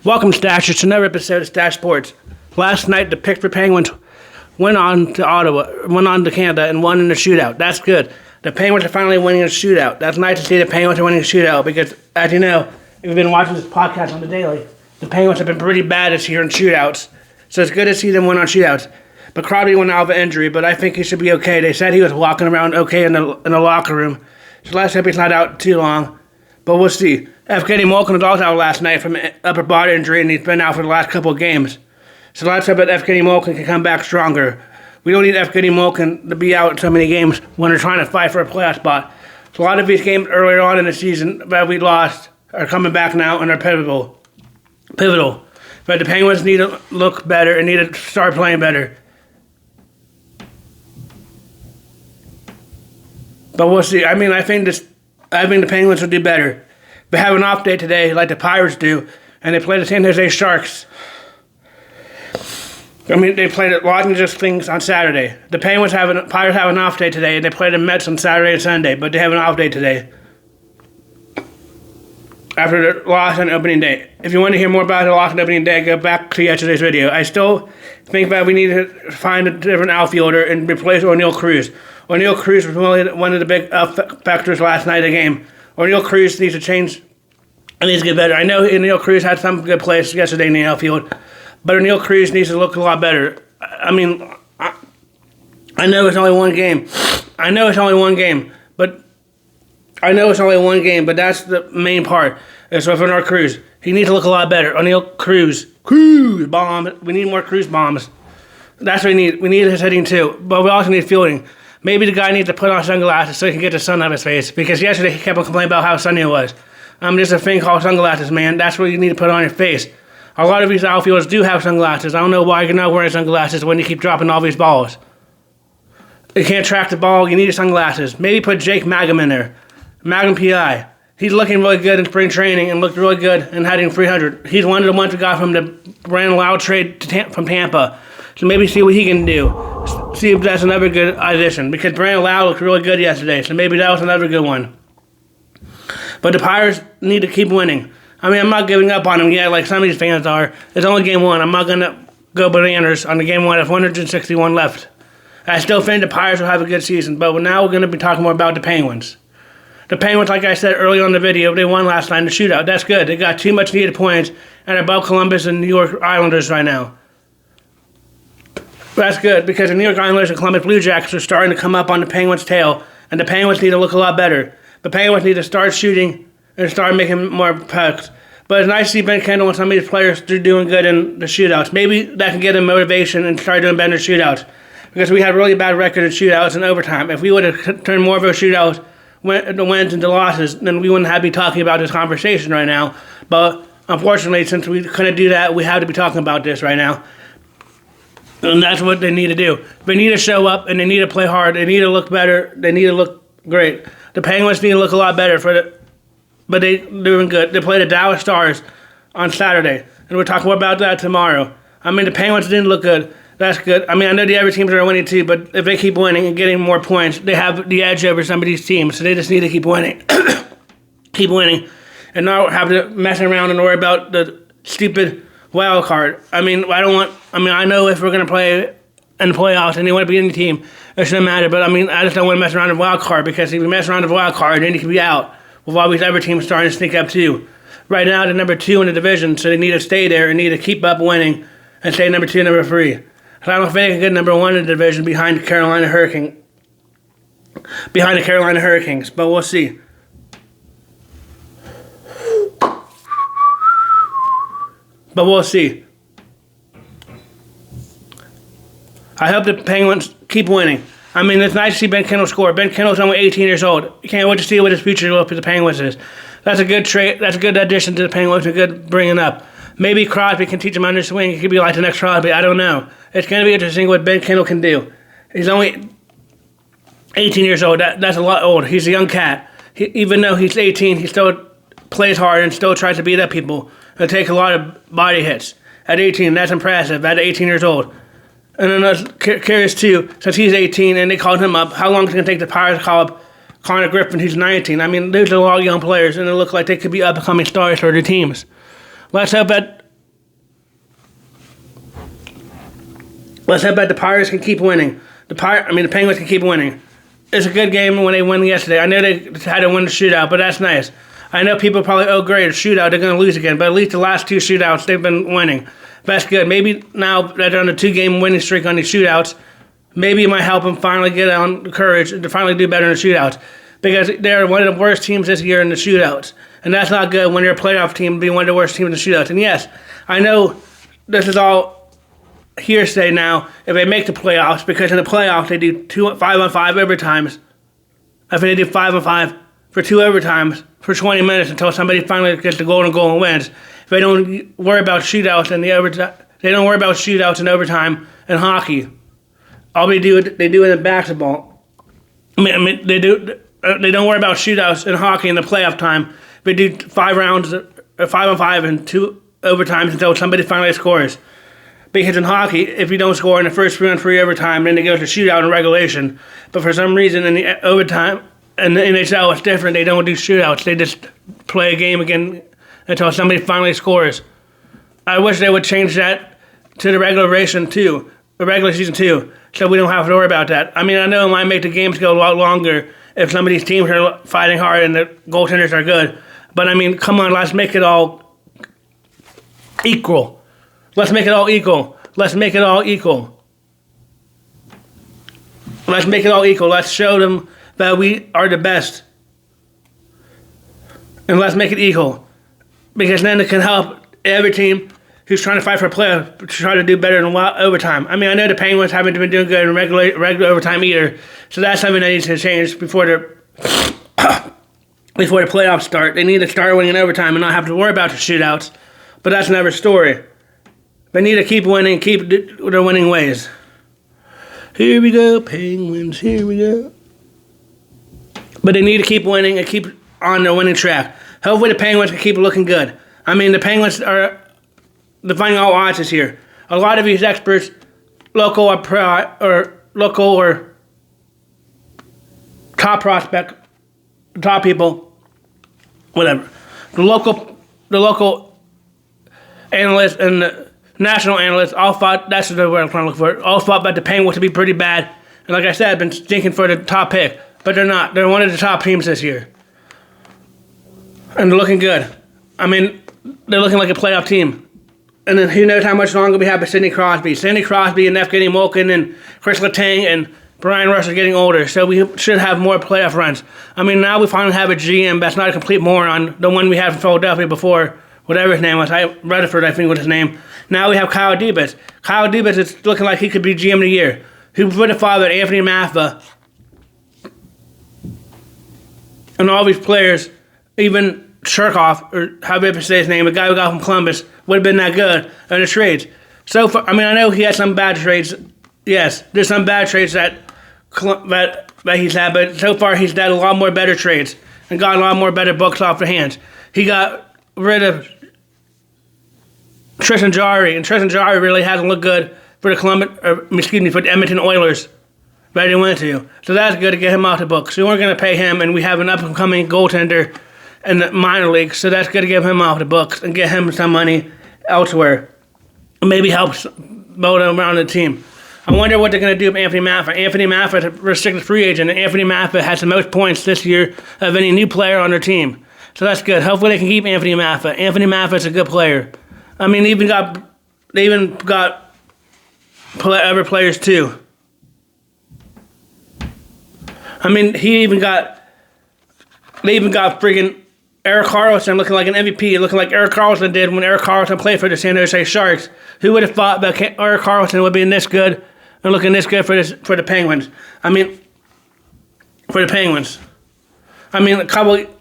Welcome, Stache. It's another episode of Stache Sports. Last night, the Pittsburgh Penguins went on to Canada, and won in the shootout. That's good. The Penguins are finally winning a shootout. That's nice to see the Penguins are winning a shootout because, as you know, if you've been watching this podcast on the daily, the Penguins have been pretty bad this year in shootouts. So it's good to see them win on shootouts. But Crosby went out of an injury, but I think he should be okay. They said he was walking around okay in the locker room. So let's hope he's not out too long. But we'll see. Evgeny Malkin was also out last night from an upper body injury, and he's been out for the last couple of games. So let's hope that Evgeny Malkin can come back stronger. We don't need Evgeny Malkin to be out so many games when we're trying to fight for a playoff spot. So a lot of these games earlier on in the season that we lost are coming back now and are pivotal. But the Penguins need to look better and need to start playing better. But we'll see. I think the Penguins will do better. They have an off day today, like the Pirates do, and they play the San Jose Sharks. They played the Los Angeles Kings on Saturday. The Pirates have an off day today, and they play the Mets on Saturday and Sunday, but they have an off day today after the loss on opening day. If you want to hear more about the loss on opening day, go back to yesterday's video. I still think that we need to find a different outfielder and replace O'Neal Cruz. O'Neal Cruz was really one of the big factors last night of the game. O'Neal Cruz needs to change and needs to get better. I know O'Neal Cruz had some good plays yesterday in the outfield, but O'Neal Cruz needs to look a lot better. I know it's only one game. But that's the main part. It's with O'Neal Cruz. He needs to look a lot better. O'Neal Cruz bomb. We need more Cruz bombs. That's what we need. We need his hitting too, but we also need fielding. Maybe the guy needs to put on sunglasses so he can get the sun out of his face, because yesterday he kept on complaining about how sunny it was. There's a thing called sunglasses, man. That's what you need to put on your face. A lot of these outfielders do have sunglasses. I don't know why you're not wearing sunglasses when you keep dropping all these balls. You can't track the ball. You need sunglasses. Maybe put Jake Mangum in there. Mangum PI. He's looking really good in spring training and looked really good in hitting 300. He's one of the ones we got from the Brandon Lowe trade from Tampa. So maybe see what he can do. See if that's another good addition. Because Brandon Lowe looked really good yesterday. So maybe that was another good one. But the Pirates need to keep winning. I'm not giving up on them yet like some of these fans are. It's only game one. I'm not going to go bananas on the game one. There's 161 left. I still think the Pirates will have a good season. But now we're going to be talking more about the Penguins. The Penguins, like I said earlier on the video, they won last night in the shootout. That's good. They got too much needed points and are above Columbus and New York Islanders right now. That's good because the New York Islanders and Columbus Blue Jackets are starting to come up on the Penguins' tail, and the Penguins need to look a lot better. The Penguins need to start shooting and start making more pucks. But it's nice to see Ben Kendall and some of these players doing good in the shootouts. Maybe that can get them motivation and start doing better shootouts, because we had a really bad record in shootouts and overtime. If we would have turned more of those shootouts, the wins into losses, then we wouldn't have to be talking about this conversation right now. But unfortunately, since we couldn't do that, we have to be talking about this right now. And that's what they need to do. They need to show up, and they need to play hard. They need to look better. They need to look great. The Penguins need to look a lot better but they're doing good. They play the Dallas Stars on Saturday, and we'll talk more about that tomorrow. The Penguins didn't look good. That's good. I know the other teams are winning too, but if they keep winning and getting more points, they have the edge over some of these teams. So they just need to keep winning. Keep winning. And not have to mess around and worry about the stupid wild card. I know if we're going to play in the playoffs and they want to be in the team, it shouldn't matter. But I just don't want to mess around with wild card, because if you mess around with wild card, then you can be out with all these other teams starting to sneak up too. Right now, they're number 2 in the division, so they need to stay there and need to keep up winning and stay number 2 and number 3. So I don't think they can get number 1 in the division behind the Carolina Hurricanes. But we'll see. I hope the Penguins keep winning. It's nice to see Ben Kendall score. Ben Kendall's only 18 years old. You can't wait to see what his future look for the Penguins is. That's a good trade. That's a good addition to the Penguins. A good bringing up. Maybe Crosby can teach him under swing. He could be like the next Crosby. I don't know. It's going to be interesting what Ben Kendall can do. He's only 18 years old. That's a lot old. He's a young cat. Even though he's 18, he still plays hard and still tries to beat up people and take a lot of body hits. At 18, that's impressive. At 18 years old. And then I was curious too, since he's 18 and they called him up, how long is it going to take the Pirates to call up Connor Griffin? He's 19. Those are a lot of young players, and they look like they could be up-and-coming stars for their teams. Let's hope that the Pirates can keep winning. The Penguins can keep winning. It's a good game when they won yesterday. I know they had to win the shootout, but that's nice. I know people probably, oh great, a shootout, they're going to lose again. But at least the last 2 shootouts, they've been winning. That's good. Maybe now that they're on a 2-game winning streak on these shootouts, maybe it might help them finally get on the courage to finally do better in the shootouts. Because they're one of the worst teams this year in the shootouts. And that's not good when you're a playoff team to be one of the worst teams in the shootouts. And yes, I know this is all hearsay now if they make the playoffs, because in the playoffs they do 5-on-5 overtimes. I think they do 5-on-5 for 2 overtimes for 20 minutes until somebody finally gets the golden goal and wins. If they don't worry about shootouts and they don't worry about shootouts and overtime in hockey. All they do it in basketball. They don't worry about shootouts in hockey in the playoff time. They do 5 rounds, 5-on-5 and 2 overtimes until somebody finally scores. Because in hockey, if you don't score in the first 3-on-3 overtime, then it goes to shootout in regulation. But for some reason in the overtime, in the NHL, it's different. They don't do shootouts. They just play a game again until somebody finally scores. I wish they would change that to the regular season too, so we don't have to worry about that. I mean, I know it might make the games go a lot longer if some of these teams are fighting hard and the goaltenders are good. But I mean, come on, let's make it all equal. Let's make it all equal. Let's make it all equal. Let's make it all equal. Let's show them that we are the best. And let's make it equal. Because then it can help every team who's trying to fight for a playoff to try to do better in overtime. I mean, I know the Penguins haven't been doing good in regular overtime either. So that's something that needs to change before the playoffs start. They need to start winning in overtime and not have to worry about the shootouts. But that's another story. They need to keep winning, keep their winning ways. Here we go, Penguins, here we go. But they need to keep winning and keep on their winning track. Hopefully the Penguins can keep looking good. I mean, the Penguins are defying all odds this year. A lot of these experts, local or top prospect, top people, whatever. The local analysts and the national analysts all thought, that's the word I'm trying to look for, all thought that the Penguins would be pretty bad. And like I said, I've been stinking for the top pick. But they're not. They're one of the top teams this year. And they're looking good. I mean, they're looking like a playoff team. And then who knows how much longer we have with Sidney Crosby. Sidney Crosby and Evgeny Malkin and Chris Letang and Brian Rush are getting older. So we should have more playoff runs. I mean, now we finally have a GM that's not a complete moron. The one we had from Philadelphia before, whatever his name was. Rutherford, I think was his name. Now we have Kyle Dubas. Kyle Dubas is looking like he could be GM of the year. Who would have thought that Anthony Maffa and all these players, even Shirkoff, or however you say his name, the guy who got from Columbus, would have been that good in the trades. So far, I mean, I know he had some bad trades. Yes, there's some bad trades that he's had, but so far he's had a lot more better trades and got a lot more better books off their hands. He got rid of Tristan Jarry, and Tristan Jarry really hasn't looked good for the Edmonton Oilers that he went to. So that's good to get him off the books. So we're going to pay him, and we have an up-and-coming goaltender in the minor leagues, so that's good to get him off the books and get him some money elsewhere. Maybe helps build him around the team. I wonder what they're going to do with Anthony Maffa. Anthony Maffa is a restricted free agent, and Anthony Maffa has the most points this year of any new player on their team. So that's good. Hopefully they can keep Anthony Maffa. Anthony Maffa is a good player. I mean, they even got other players too. I mean, they even got friggin' Erik Karlsson looking like an MVP, looking like Erik Karlsson did when Erik Karlsson played for the San Jose Sharks. Who would have thought that Erik Karlsson would be this good and looking this good for the Penguins? I mean, for the Penguins. I mean,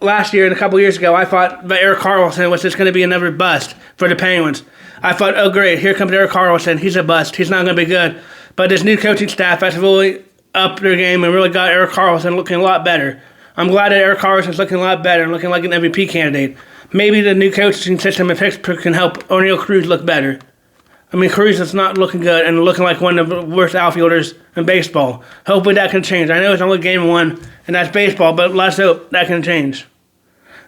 last year and a couple years ago, I thought that Erik Karlsson was just going to be another bust for the Penguins. I thought, oh great, here comes Erik Karlsson. He's a bust. He's not going to be good. But this new coaching staff has really upped their game and really got Erik Karlsson looking a lot better. I'm glad that Erik Karlsson's looking a lot better and looking like an MVP candidate. Maybe the new coaching system in Pittsburgh can help O'Neal Cruz look better. I mean, Cruz is not looking good and looking like one of the worst outfielders in baseball. Hopefully that can change. I know it's only game one, and that's baseball, but let's hope that can change.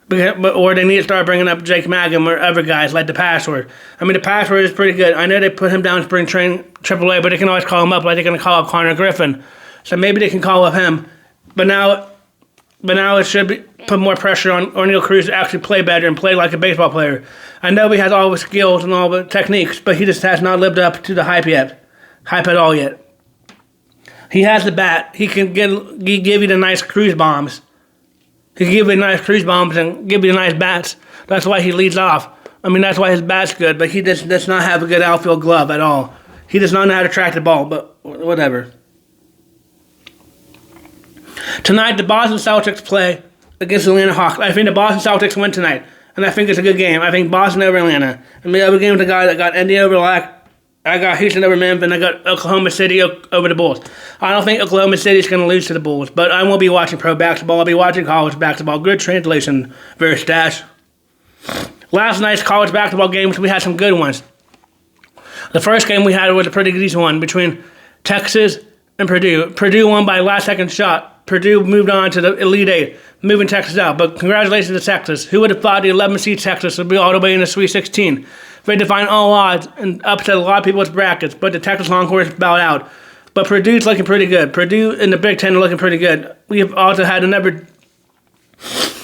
Or they need to start bringing up Jake Mangum or other guys like the Password. I mean, the Password is pretty good. I know they put him down in spring training AAA, but they can always call him up like they're going to call up Connor Griffin. So maybe they can call up him. But now it should put more pressure on O'Neal Cruz to actually play better and play like a baseball player. I know he has all the skills and all the techniques, but he just has not lived up to the hype at all yet. He has the bat. He can give you the nice Cruz bombs. He can give you nice Cruz bombs and give you nice bats. That's why he leads off. I mean, that's why his bat's good, but he does not have a good outfield glove at all. He does not know how to track the ball, but whatever. Tonight, the Boston Celtics play against the Atlanta Hawks. I think the Boston Celtics win tonight, and I think it's a good game. I think Boston over Atlanta. I mean, the other game with the guy that got Indy over I got Houston over Memphis, and I got Oklahoma City over the Bulls. I don't think Oklahoma City is going to lose to the Bulls, but I won't be watching pro basketball. I'll be watching college basketball. Good translation, very Stache. Last night's college basketball games, we had some good ones. The first game we had was a pretty decent one between Texas and Purdue. Purdue won by a last-second shot. Purdue moved on to the Elite Eight, moving Texas out. But congratulations to Texas. Who would have thought the 11th seed Texas would be all the way in the Sweet 16? They define all odds and upset a lot of people's brackets, but the Texas Longhorns bowed out. But Purdue's looking pretty good. Purdue in the Big Ten are looking pretty good. We have also had another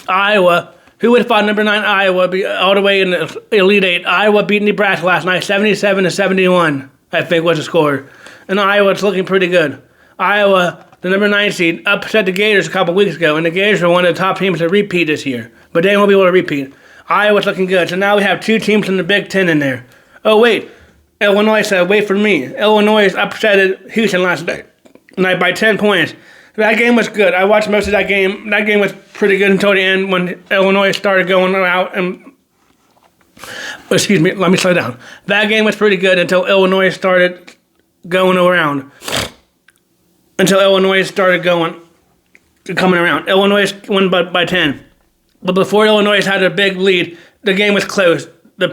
Iowa. Who would have thought number 9 Iowa would be all the way in the Elite Eight? Iowa beat Nebraska last night, 77-71, I think was the score. And Iowa's looking pretty good. Iowa, the number 9 seed, upset the Gators a couple weeks ago, and the Gators were one of the top teams to repeat this year. But they won't be able to repeat. Iowa's looking good. So now we have 2 teams in the Big Ten in there. Oh, wait. Illinois said, wait for me. Illinois upset Houston last night by 10 points. That game was good. I watched most of that game. That game was pretty good until the end when Illinois started going out and... Excuse me, let me slow down. That game was pretty good until Illinois started going around. Coming around. Illinois won by 10. But before Illinois had a big lead, the game was close. The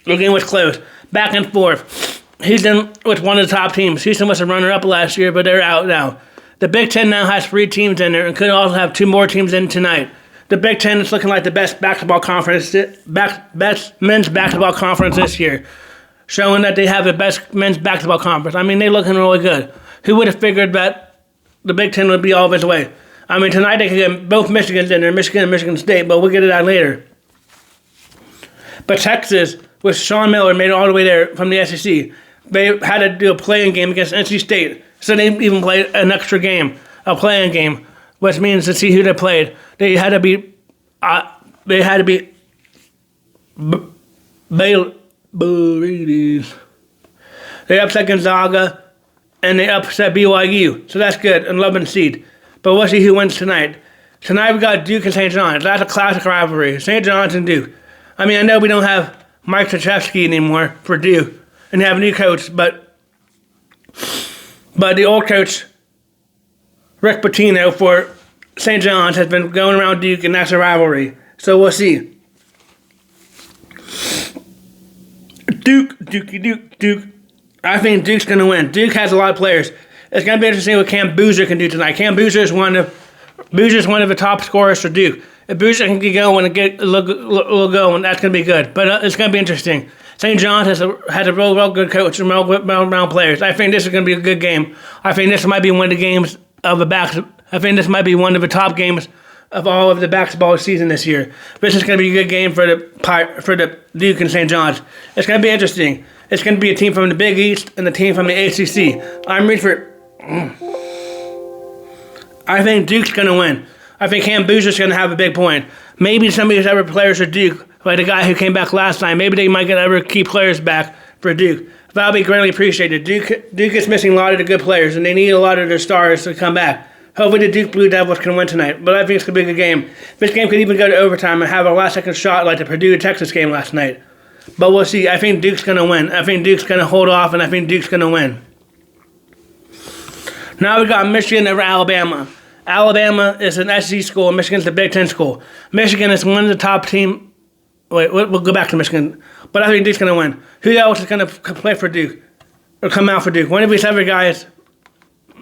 game was close. Back and forth. Houston was one of the top teams. Houston was a runner-up last year, but they're out now. The Big Ten now has 3 teams in there and could also have 2 more teams in tonight. The Big Ten is looking like the best men's basketball conference this year, showing that they have the best men's basketball conference. I mean, they're looking really good. Who would have figured that the Big Ten would be all this way? I mean, tonight they could get both Michigans in there, Michigan and Michigan State, but we'll get to that later. But Texas, with Sean Miller, made it all the way there from the SEC. They had to do a playing game against NC State, so they even played an extra game, a playing game, which means to see who they played. They had to beat Bulldogs. They upset Gonzaga, and they upset BYU, so that's good, and 11th seed. But we'll see who wins tonight. Tonight we got Duke and St. John's. That's a classic rivalry. St. John's and Duke. I mean, I know we don't have Mike Krzyzewski anymore for Duke, and they have a new coach, but the old coach, Rick Pitino, for St. John's has been going around Duke, and that's a rivalry. So we'll see. Duke. I think Duke's going to win. Duke has a lot of players. It's going to be interesting what Cam Boozer can do tonight. Cam Boozer is one of the top scorers for Duke. If Boozer can get going and get a little going, that's going to be good. But it's going to be interesting. St. John's has a real good coach and real players. I think this is going to be a good game. I think this might be one of the games of the I think this might be one of the top games of all of the basketball season this year. This is going to be a good game for the Duke and St. John's. It's going to be interesting. It's going to be a team from the Big East and a team from the ACC. I'm ready for it. I think Duke's going to win. I think Cam Boozer's going to have a big point. Maybe some of these other players for Duke, like the guy who came back last time, maybe they might get other key players back for Duke. That'll be greatly appreciated. Duke is missing a lot of the good players, and they need a lot of their stars to come back. Hopefully the Duke Blue Devils can win tonight, but I think it's going to be a good game. This game could even go to overtime and have a last-second shot like the Purdue-Texas game last night. But we'll see. I think Duke's going to win. I think Duke's going to hold off, and I think Duke's going to win. Now we got Michigan over Alabama. Alabama is an SEC school, and Michigan's a Big Ten school. Michigan is one of the top team. Wait, we'll go back to Michigan. But I think Duke's going to win. Who else is going to play for Duke? Or come out for Duke? One of these other guys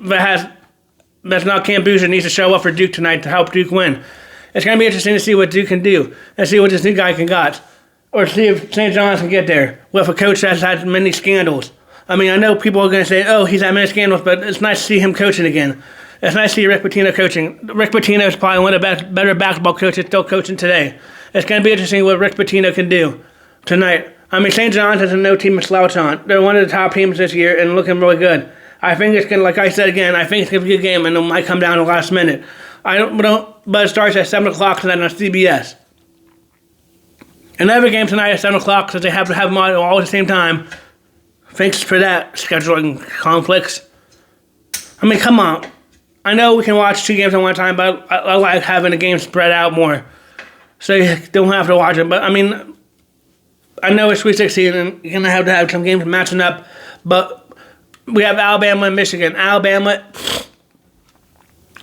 that's not Cam Boozer needs to show up for Duke tonight to help Duke win. It's going to be interesting to see what Duke can do and see what this new guy can got. Or see if St. John's can get there with a coach that's had many scandals. I mean, I know people are going to say, oh, he's had many scandals, but it's nice to see him coaching again. It's nice to see Rick Pitino coaching. Rick Pitino is probably one of the better basketball coaches still coaching today. It's going to be interesting what Rick Pitino can do tonight. I mean, St. John's is no team to slouch on. They're one of the top teams this year and looking really good. I think it's going to, like I said again, I think it's going to be a good game and it might come down to the last minute. But it starts at 7 o'clock tonight on CBS. Another game tonight at 7 o'clock since they have to have them all at the same time. Thanks for that, scheduling conflicts. I mean, come on. I know we can watch 2 games at one time, but I like having the game spread out more. So you don't have to watch it. But, I mean, I know it's Sweet 16 and you're going to have some games matching up. But we have Alabama and Michigan. Alabama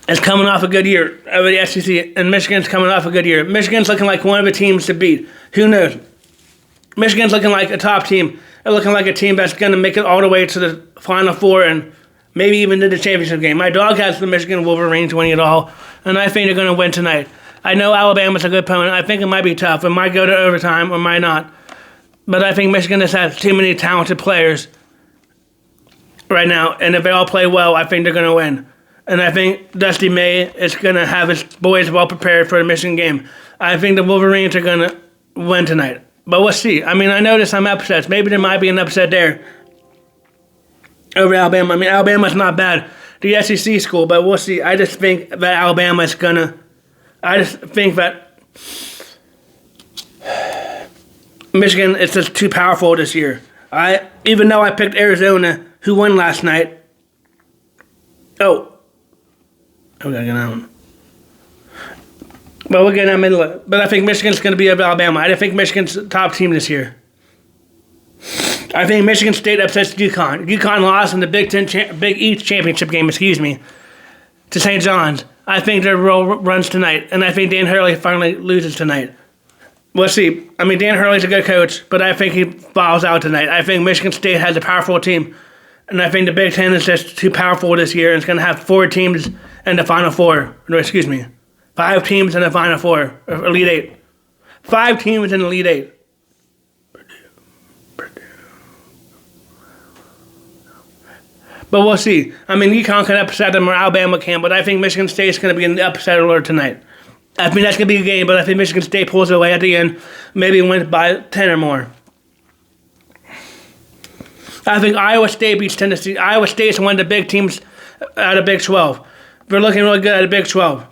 is coming off a good year over the SEC, and Michigan's coming off a good year. Michigan's looking like one of the teams to beat. Who knows? Michigan's looking like a top team. They're looking like a team that's going to make it all the way to the Final Four and maybe even to the championship game. My dog has the Michigan Wolverines winning it all, and I think they're going to win tonight. I know Alabama's a good opponent. I think it might be tough. It might go to overtime or might not. But I think Michigan just has too many talented players right now, and if they all play well, I think they're going to win. And I think Dusty May is going to have his boys well prepared for the Michigan game. I think the Wolverines are going to win tonight. But we'll see. I mean, I noticed some upsets. Maybe there might be an upset there over Alabama. I mean, Alabama's not bad. The SEC school, but we'll see. I just think that Alabama's going to... I just think that Michigan is just too powerful this year. Even though I picked Arizona, who won last night. Oh. I gotta get that one. But we'll get in the middle of it. But I think Michigan's going to be over Alabama. I think Michigan's the top team this year. I think Michigan State upsets UConn. UConn lost in the Big East championship game, to St. John's. I think their role runs tonight, and I think Dan Hurley finally loses tonight. We'll see. I mean, Dan Hurley's a good coach, but I think he falls out tonight. I think Michigan State has a powerful team, and I think the Big Ten is just too powerful this year, and it's going to have 4 teams in the Final Four. No, excuse me. 5 teams in the Final Four, or Elite 8. 5 teams in the Elite 8. But we'll see. I mean, UConn can upset them or Alabama can, but I think Michigan State is going to be in the upset alert tonight. I think that's going to be a game, but I think Michigan State pulls it away at the end, maybe wins by 10 or more. I think Iowa State beats Tennessee. Iowa State's one of the big teams out of Big 12. They're looking really good out of Big 12.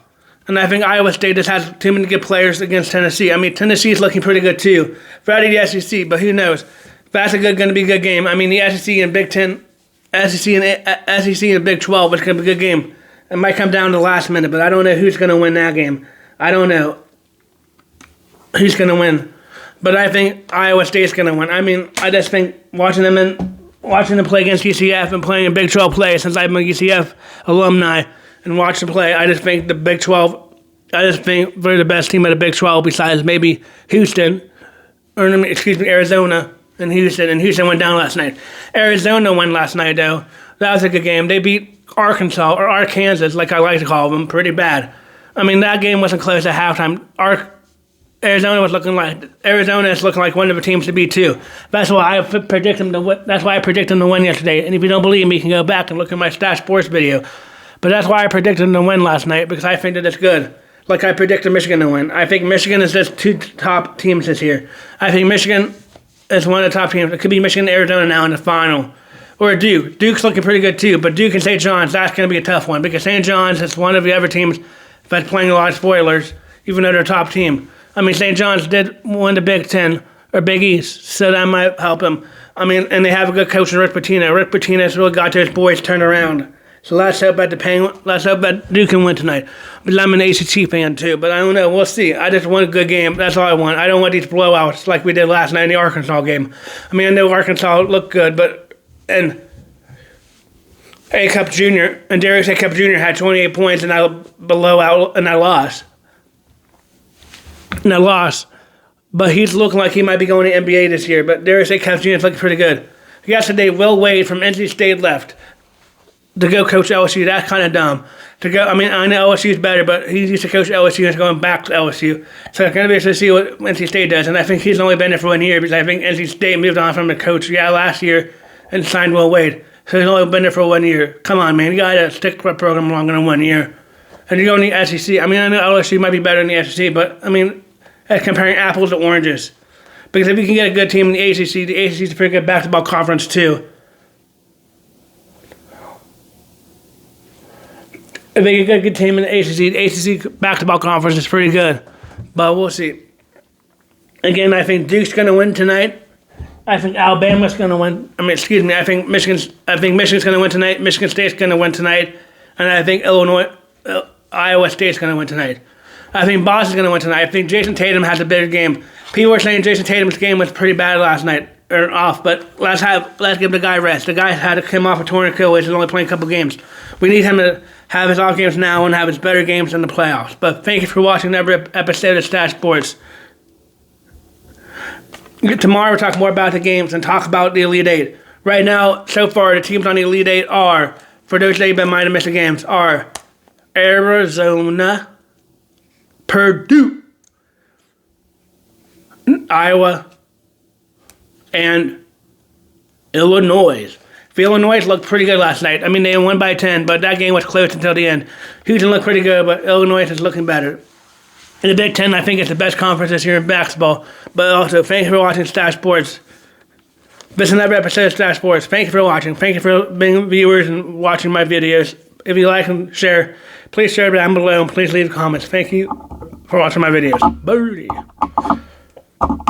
And I think Iowa State just has too many good players against Tennessee. I mean, Tennessee's looking pretty good too. Friday the SEC, but who knows? That's going to be a good game. I mean, the SEC and Big 10, SEC and Big 12 is going to be a good game. It might come down to the last minute, but I don't know who's going to win that game. I don't know who's going to win. But I think Iowa State's going to win. I mean, I just think watching them play against UCF and playing in Big 12 play, since I'm a UCF alumni and watch them play, I just think the Big 12, I just think they're the best team of the Big 12 besides maybe Houston, or Arizona and Houston went down last night. Arizona won last night, though. That was a good game. They beat Arkansas, or Arkansas, like I like to call them, pretty bad. I mean, that game wasn't close at halftime. Arizona is looking like one of the teams to beat too. That's why I predict them to win. That's why I predicted them to win yesterday. And if you don't believe me, you can go back and look at my Stache Sports video. But that's why I predicted them to win last night, because I think that it's good. Like I predicted Michigan to win. I think Michigan is just 2 top teams this year. I think Michigan is one of the top teams. It could be Michigan and Arizona now in the final. Or Duke. Duke's looking pretty good too. But Duke and St. John's, that's going to be a tough one, because St. John's is one of the other teams that's playing a lot of spoilers, even though they're a top team. I mean, St. John's did win the Big Ten, or Big East, so that might help them. I mean, and they have a good coach in Rick Pitino. Rick Pitino's really got those boys turned around. So let's hope that Duke can win tonight. But I'm an ACC fan too, but I don't know. We'll see. I just want a good game. That's all I want. I don't want these blowouts like we did last night in the Arkansas game. I mean, I know Arkansas looked good, and A-Cup Jr. and Darius A-Cup Jr. had 28 points and I lost. And I lost. But he's looking like he might be going to NBA this year. But Darius A-Cup Jr. is looking pretty good. Yesterday, Will Wade from NC State left. to go coach LSU. That's kind of dumb. To go, I mean, I know LSU is better, but he used to coach LSU and is going back to LSU. So it's going to be interesting to see what NC State does. And I think he's only been there for 1 year because I think NC State moved on from the coach, last year and signed Will Wade. So he's only been there for 1 year. Come on, man. You got to stick to a program longer than 1 year. And you go in the SEC. I mean, I know LSU might be better in the SEC, but, I mean, that's comparing apples to oranges. Because if you can get a good team in the ACC is a pretty good basketball conference, too. If they get a good team in the ACC basketball conference is pretty good. But we'll see. Again, I think Duke's going to win tonight. I think Alabama's going to win. I think Michigan's going to win tonight. Michigan State's going to win tonight. And I think Iowa State's going to win tonight. I think Boston's going to win tonight. I think Jason Tatum has a better game. People were saying Jason Tatum's game was pretty bad last night, or off, but let's give the guy rest. The guy had to come off a torn Achilles. He's only playing a couple games. We need him to have his off games now and have his better games in the playoffs. But thank you for watching every episode of Stache Sports. Tomorrow we'll talk more about the games and talk about the Elite Eight. Right now, so far, the teams on the Elite Eight are, for those that might have missed the games, are Arizona, Purdue, Iowa, and Illinois. The Illinois looked pretty good last night. I mean, they won by 10, but that game was close until the end. Houston looked pretty good, but Illinois is looking better. In the Big Ten, I think it's the best conference this year in basketball. But also, thank you for watching Stache Sports. This is another episode of Stache Sports. Thank you for watching. Thank you for being viewers and watching my videos. If you like and share, please share down below and please leave comments. Thank you for watching my videos. Bye.